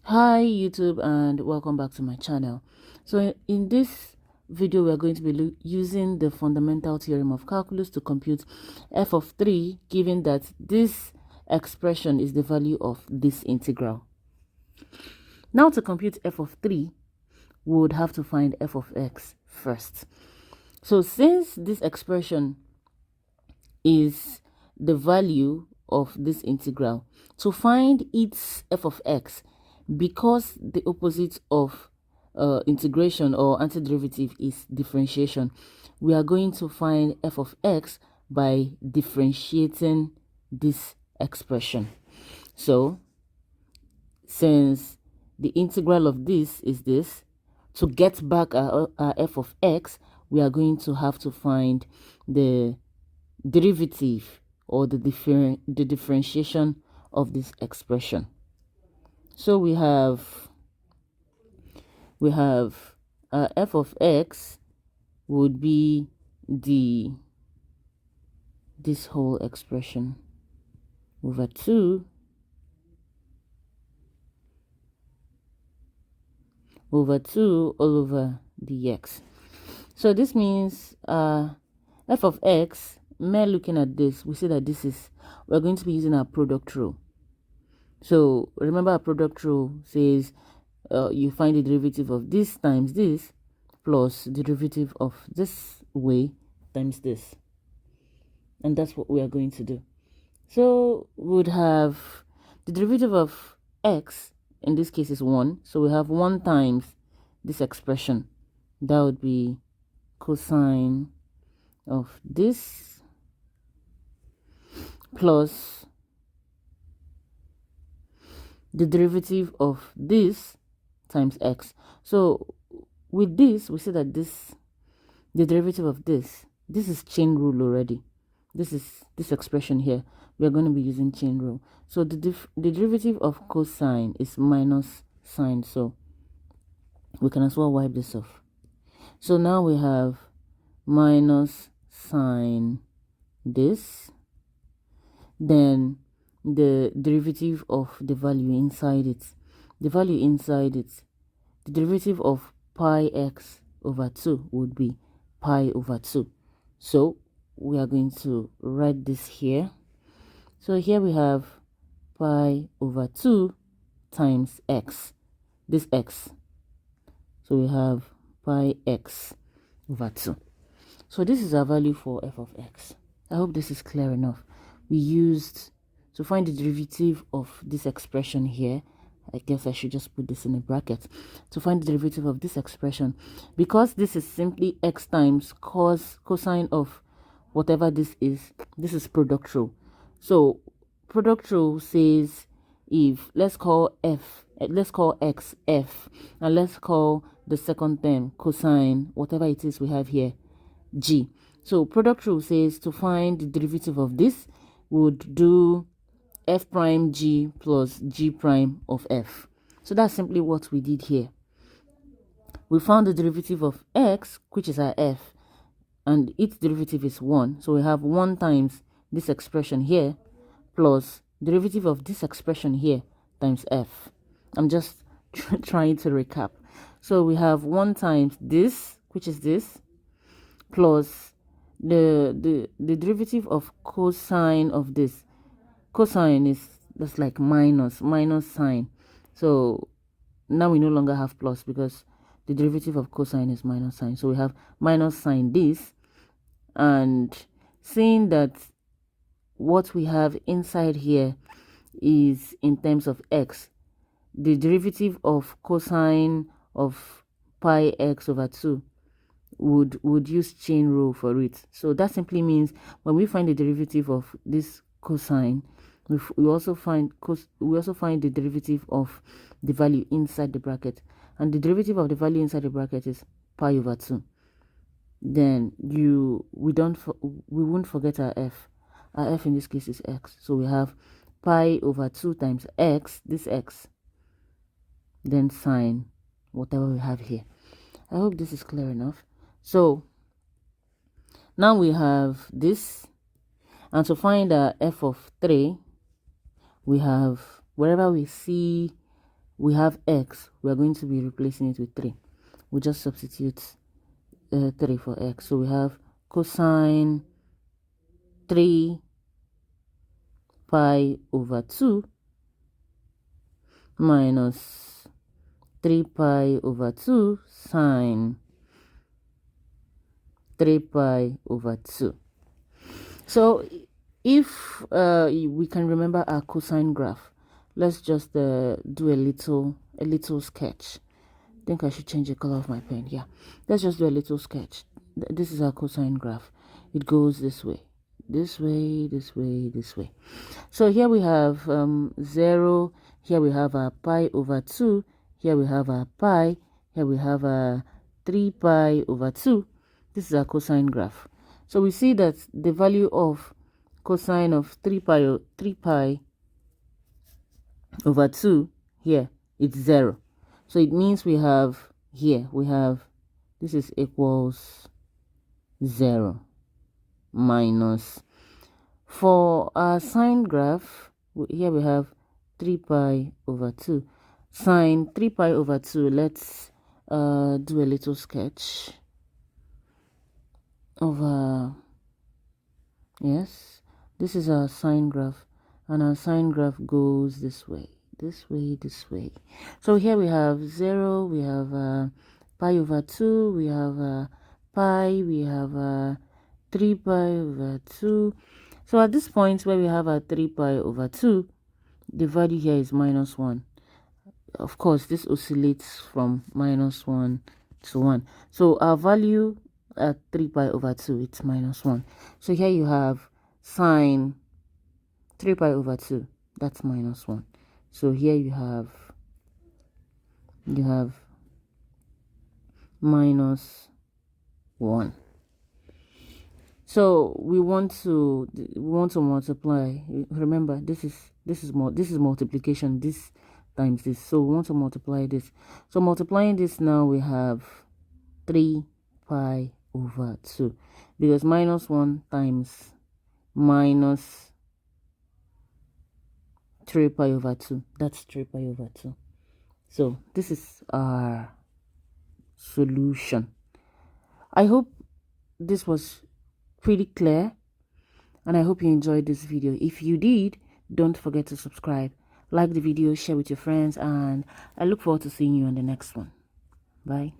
Hi YouTube, and welcome back to my channel. So in this video we are going to be using the fundamental theorem of calculus to compute f of 3, given that this expression is the value of this integral. Now to compute f of 3, we would have to find f of x first. So since this expression is the value of this integral, to find its f of x, because the opposite of integration or antiderivative is differentiation, we are going to find f of x by differentiating this expression. So since the integral of this is this, to get back our f of x, we are going to have to find the derivative or the differentiation of this expression. So we have f of x would be this whole expression over 2 all over dx. So this means f of x, mere looking at this, we see that we're going to be using our product rule. So remember, our product rule says you find the derivative of this times this plus the derivative of this way times this, and that's what we are going to do. So we would have the derivative of x, in this case is 1, so we have 1 times this expression. That would be cosine of this plus the derivative of this times x. So with this, we see that the derivative of this is chain rule already. This expression here, we are going to be using chain rule. So the derivative of cosine is minus sine, so we can as well wipe this off. So now we have minus sine this, then the derivative of the value inside it. The derivative of pi x over 2 would be pi over 2. So we are going to write this here. So here we have pi over 2 times x, this x. So we have pi x over 2. So this is our value for f of x. I hope this is clear enough. We used to find the derivative of this expression here. I guess I should just put this in a bracket. To find the derivative of this expression, because this is simply x times cosine of whatever this is product rule. So product rule says, if let's call x f, and let's call the second term cosine, whatever it is we have here, g. So product rule says to find the derivative of this, would do f prime g plus g prime of f. So that's simply what we did here. We found the derivative of x, which is our f, and its derivative is 1. So we have 1 times this expression here plus derivative of this expression here times f. I'm just trying to recap. So we have 1 times this, which is this, plus the derivative of cosine of this. Cosine is just like minus sine. So now we no longer have plus because the derivative of cosine is minus sine. So we have minus sine this, and seeing that what we have inside here is in terms of x, the derivative of cosine of pi x over 2 would use chain rule for it. So that simply means when we find the derivative of this cosine, we also find the derivative of the value inside the bracket, and the derivative of the value inside the bracket is pi over 2. Then we won't forget our f. Our f in this case is x, so we have pi over 2 times x, this x, then sine whatever we have here. I hope this is clear enough. So now we have this, and to find f of 3, we have, wherever we see we have x, we are going to be replacing it with 3. We just substitute 3 for x. So we have cosine 3 pi over 2 minus 3 pi over 2 sine 3 pi over 2. So if we can remember our cosine graph, let's just do a little sketch. I think I should change the color of my pen. Yeah, let's just do a little sketch. This is our cosine graph. It goes this way, this way, this way, this way. So here we have 0, here we have our pi over 2, here we have our pi, here we have our 3 pi over 2. This is our cosine graph. So we see that the value of cosine of 3 pi over 2 here, it's 0. So it means we have here, this is equals 0 minus, for our sine graph, here we have 3 pi over 2. Sine 3 pi over 2, let's do a little sketch of yes, this is our sine graph, and our sine graph goes this way, this way, this way. So here we have 0, we have pi over 2, we have pi, we have 3 pi over 2. So at this point where we have our 3 pi over 2, the value here is minus 1. Of course, this oscillates from minus 1 to 1. So our value at 3 pi over 2, it's minus 1. So here you have sine 3 pi over 2, that's minus 1. So here you have minus 1. So we want to multiply. Remember, this is multiplication, this times this. So we want to multiply this. So multiplying this now, we have 3 pi over 2, because minus 1 times minus 3 pi over 2, that's 3 pi over 2. So this is our solution. I hope this was pretty clear, and I hope you enjoyed this video. If you did, don't forget to subscribe, like the video, share with your friends, and I look forward to seeing you on the next one. Bye.